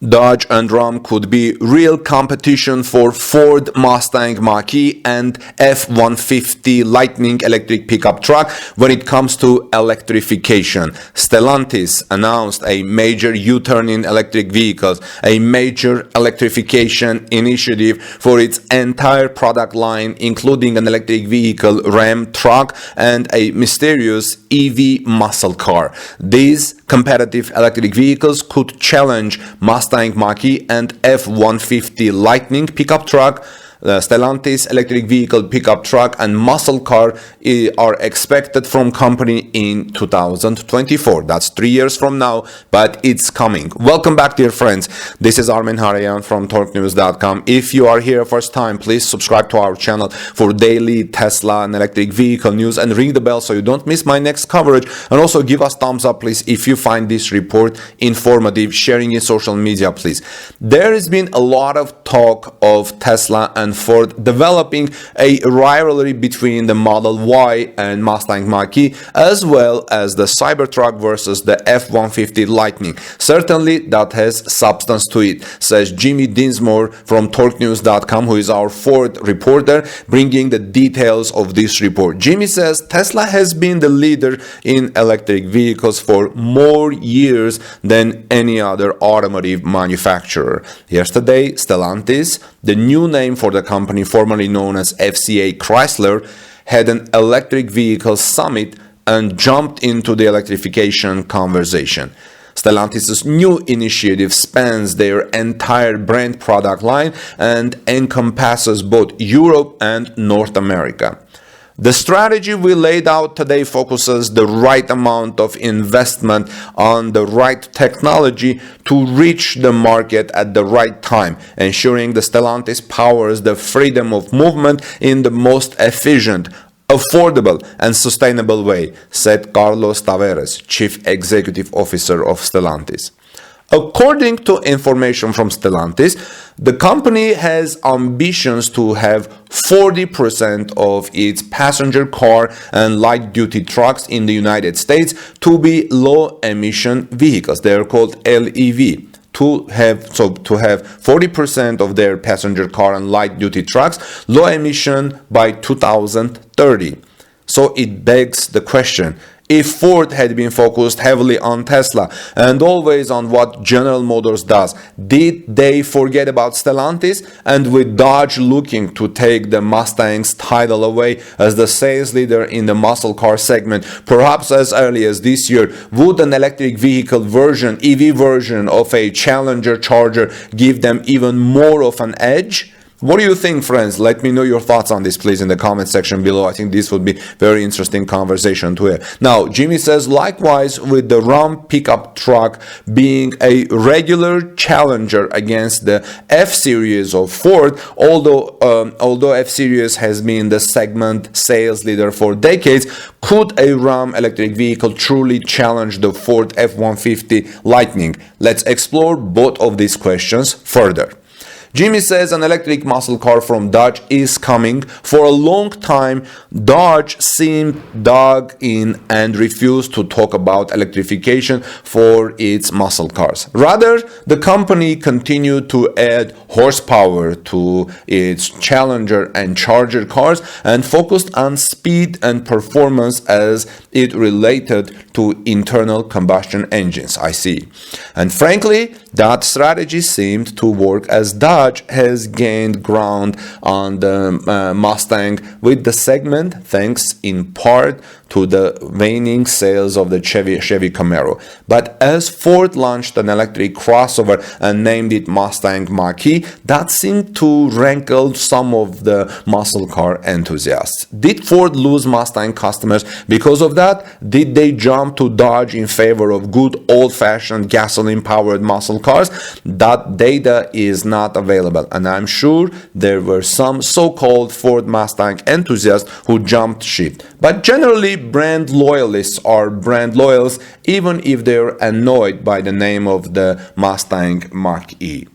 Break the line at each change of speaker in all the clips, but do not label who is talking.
Dodge and Ram could be real competition for Ford Mustang Mach-E and F-150 Lightning electric pickup truck when it comes to electrification. Stellantis announced a major U-turn in electric vehicles, a major electrification initiative for its entire product line, including an electric vehicle Ram truck and a mysterious EV muscle car. These competitive electric vehicles could challenge Mustang Mach-E and F-150 Lightning pickup truck. Stellantis electric vehicle pickup truck and muscle car are expected from company in 2024. That's 3 years from now, but it's coming. Welcome back, dear friends. This is Armin Harayan from TorqueNews.com. If you are here first time, please subscribe to our channel for daily Tesla and electric vehicle news and ring the bell so you don't miss my next coverage. And also give us thumbs up, please, if you find this report informative. Sharing in social media, please. There has been a lot of talk of Tesla and Ford developing a rivalry between the Model Y and Mustang Mach-E, as well as the Cybertruck versus the F-150 Lightning. Certainly that has substance to it, says Jimmy Dinsmore from TorqueNews.com, who is our Ford reporter, bringing the details of this report. Jimmy says Tesla has been the leader in electric vehicles for more years than any other automotive manufacturer. Yesterday, Stellantis, the new name for the company formerly known as FCA Chrysler, had an electric vehicle summit and jumped into the electrification conversation. Stellantis' new initiative spans their entire brand product line and encompasses both Europe and North America. The strategy we laid out today focuses the right amount of investment on the right technology to reach the market at the right time, ensuring the Stellantis powers the freedom of movement in the most efficient, affordable and sustainable way, said Carlos Tavares, Chief Executive Officer of Stellantis. According to information from Stellantis, the company has ambitions to have 40% of its passenger car and light-duty trucks in the United States to be low-emission vehicles. They are called LEV. To have 40% of their passenger car and light-duty trucks low emission by 2030. So it begs the question, if Ford had been focused heavily on Tesla and always on what General Motors does, did they forget about Stellantis? And with Dodge looking to take the Mustang's title away as the sales leader in the muscle car segment, perhaps as early as this year, would an electric vehicle version, EV version of a Challenger Charger give them even more of an edge? What do you think, friends? Let me know your thoughts on this, please, in the comment section below. I think this would be very interesting conversation to hear. Now, Jimmy says, likewise, with the Ram pickup truck being a regular challenger against the F-Series of Ford, although F-Series has been the segment sales leader for decades, could a Ram electric vehicle truly challenge the Ford F-150 Lightning? Let's explore both of these questions further. Jimmy says an electric muscle car from Dodge is coming. For a long time, Dodge seemed dug in and refused to talk about electrification for its muscle cars. Rather, the company continued to add horsepower to its Challenger and Charger cars and focused on speed and performance as it related to internal combustion engines, I see. And frankly, that strategy seemed to work as Dodge has gained ground on the Mustang with the segment, thanks in part to the waning sales of the Chevy Camaro. But as Ford launched an electric crossover and named it Mustang Mach-E, that seemed to rankle some of the muscle car enthusiasts. Did Ford lose Mustang customers because of that? Did they jump to Dodge in favor of good old-fashioned gasoline-powered muscle cars? That data is not available, and I'm sure there were some so-called Ford Mustang enthusiasts who jumped ship. But generally, brand loyalists are brand loyals even if they're annoyed by the name of the Mustang Mach-E.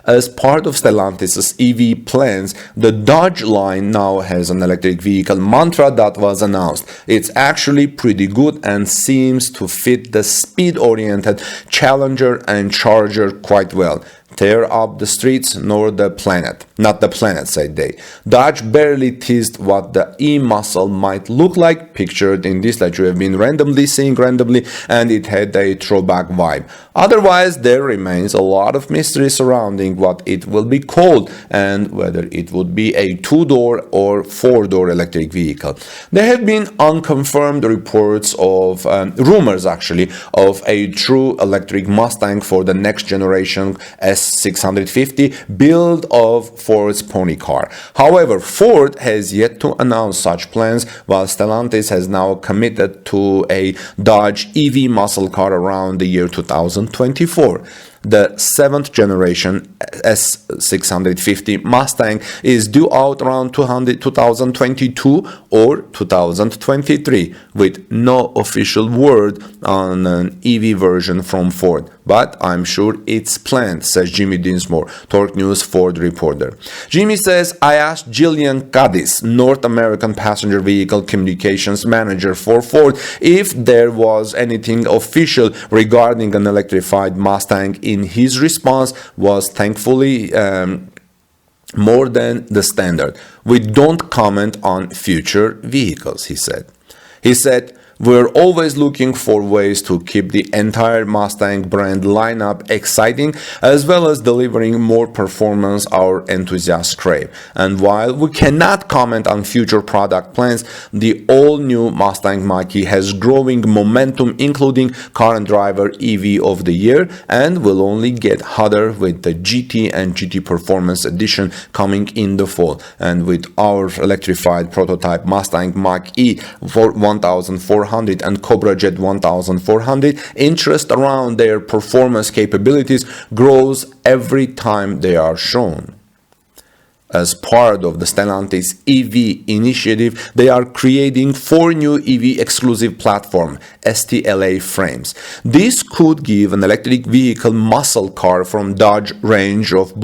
As part of Stellantis' EV plans, the Dodge line now has an electric vehicle mantra that was announced. It's actually pretty good and seems to fit the speed-oriented Challenger and Charger quite well. Tear up the streets nor the planet. Not the planet, said they. Dodge barely teased what the E-muscle might look like, pictured in this that you have been randomly seeing randomly, and it had a throwback vibe. Otherwise, there remains a lot of mystery surrounding what it will be called and whether it would be a 2-door or 4-door electric vehicle. There have been unconfirmed reports of, rumors actually, of a true electric Mustang for the next generation S650 build of Ford's pony car. However, Ford has yet to announce such plans, while Stellantis has now committed to a Dodge EV muscle car around the year 2024. The 7th generation S650 Mustang is due out around 2022 or 2023, with no official word on an EV version from Ford. But I'm sure it's planned, says Jimmy Dinsmore, Torque News Ford reporter. Jimmy says, I asked Jillian Cadiz, North American passenger vehicle communications manager for Ford, if there was anything official regarding an electrified Mustang. In his response was thankfully more than the standard. We don't comment on future vehicles, he said. He said, we're always looking for ways to keep the entire Mustang brand lineup exciting, as well as delivering more performance our enthusiasts crave. And while we cannot comment on future product plans, the all-new Mustang Mach-E has growing momentum, including current driver EV of the year, and will only get hotter with the GT and GT Performance Edition coming in the fall. And with our electrified prototype Mustang Mach-E for 1400 and Cobra Jet 1400, interest around their performance capabilities grows every time they are shown. As part of the Stellantis EV initiative, they are creating 4 new EV exclusive platform STLA frames. This could give an electric vehicle muscle car from Dodge range of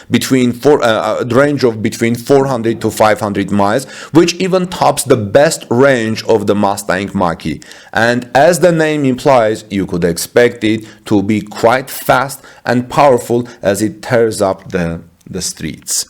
between 400 to 500 miles, which even tops the best range of the Mustang Mach-E. And as the name implies, you could expect it to be quite fast and powerful as it tears up the streets.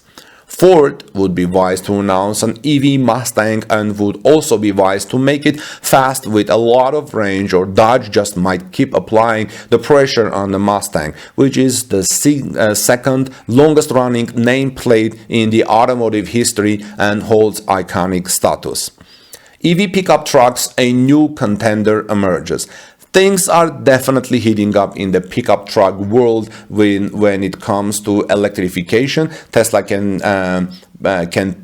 Ford would be wise to announce an EV Mustang and would also be wise to make it fast with a lot of range, or Dodge just might keep applying the pressure on the Mustang, which is the second longest running nameplate in the automotive history and holds iconic status. EV pickup trucks, a new contender emerges. Things are definitely heating up in the pickup truck world when it comes to electrification. Tesla can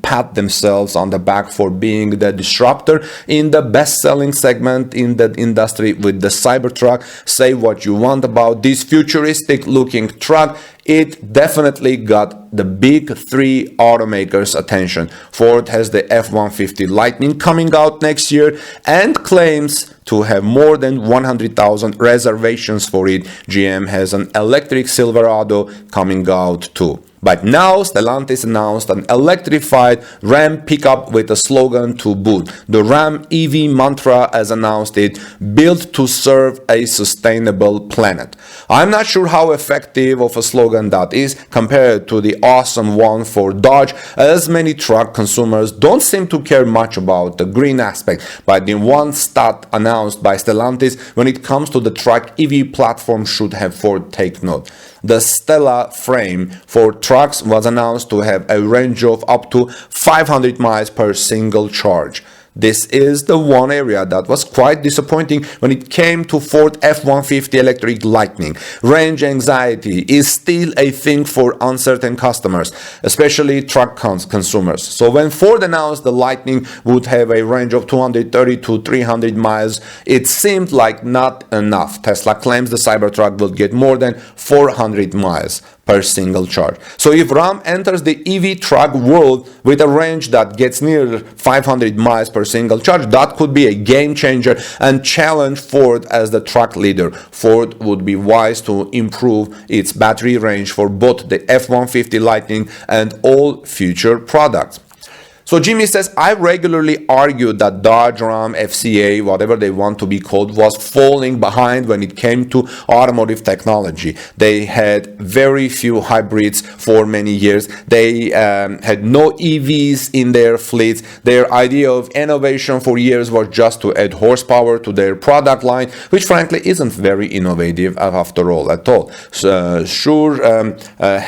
pat themselves on the back for being the disruptor in the best-selling segment in the industry with the Cybertruck. Say what you want about this futuristic-looking truck, it definitely got the big 3 automakers' attention. Ford has the F-150 Lightning coming out next year and claims to have more than 100,000 reservations for it. GM has an electric Silverado coming out too. But now Stellantis announced an electrified Ram pickup with a slogan to boot. The Ram EV mantra, as announced it, built to serve a sustainable planet. I'm not sure how effective of a slogan that is compared to the awesome one for Dodge, as many truck consumers don't seem to care much about the green aspect. But the one stat announced by Stellantis when it comes to the truck EV platform should have Ford take note. The Stella frame for trucks was announced to have a range of up to 500 miles per single charge. This is the one area that was quite disappointing when it came to Ford F-150 electric Lightning. Range anxiety is still a thing for uncertain customers, especially truck consumers. So when Ford announced the Lightning would have a range of 230 to 300 miles, it seemed like not enough. Tesla claims the Cybertruck will get more than 400 miles. per single charge. So if Ram enters the EV truck world with a range that gets near 500 miles per single charge, that could be a game changer and challenge Ford as the truck leader. Ford would be wise to improve its battery range for both the F-150 Lightning and all future products. So Jimmy says, I regularly argued that Dodge, Ram, FCA, whatever they want to be called, was falling behind when it came to automotive technology. They had very few hybrids for many years. They had no EVs in their fleets. Their idea of innovation for years was just to add horsepower to their product line, which frankly isn't very innovative after all at all.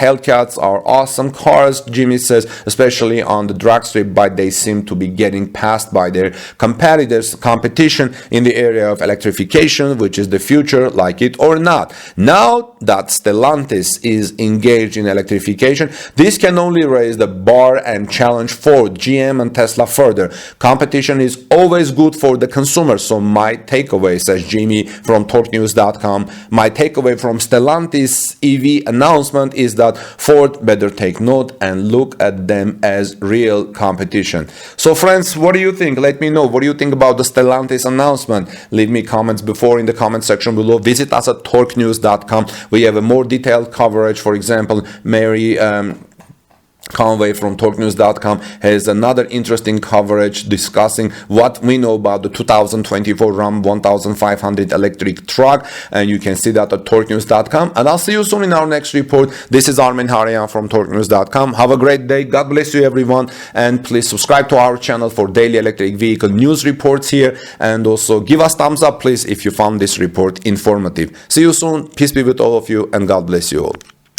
Hellcats are awesome cars, Jimmy says, especially on the drag strip, but they seem to be getting passed by their competition in the area of electrification, which is the future, like it or not. Now that Stellantis is engaged in electrification, this can only raise the bar and challenge Ford, GM, and Tesla further. Competition is always good for the consumer. So my takeaway, says Jimmy from TorqueNews.com, my takeaway from Stellantis EV announcement is that Ford better take note and look at them as real competition. So friends, what do you think? Let me know. What do you think about the Stellantis announcement? Leave me comments before in the comment section below. Visit us at TorqueNews.com. We have a more detailed coverage. For example, Mary Conway from TorqueNews.com has another interesting coverage discussing what we know about the 2024 Ram 1500 electric truck, and you can see that at TorqueNews.com. And I'll see you soon in our next report. This is Armen Harian from TorqueNews.com. Have a great day. God bless you, everyone, and please subscribe to our channel for daily electric vehicle news reports here, and also give us thumbs up, please, if you found this report informative. See you soon. Peace be with all of you, and God bless you all.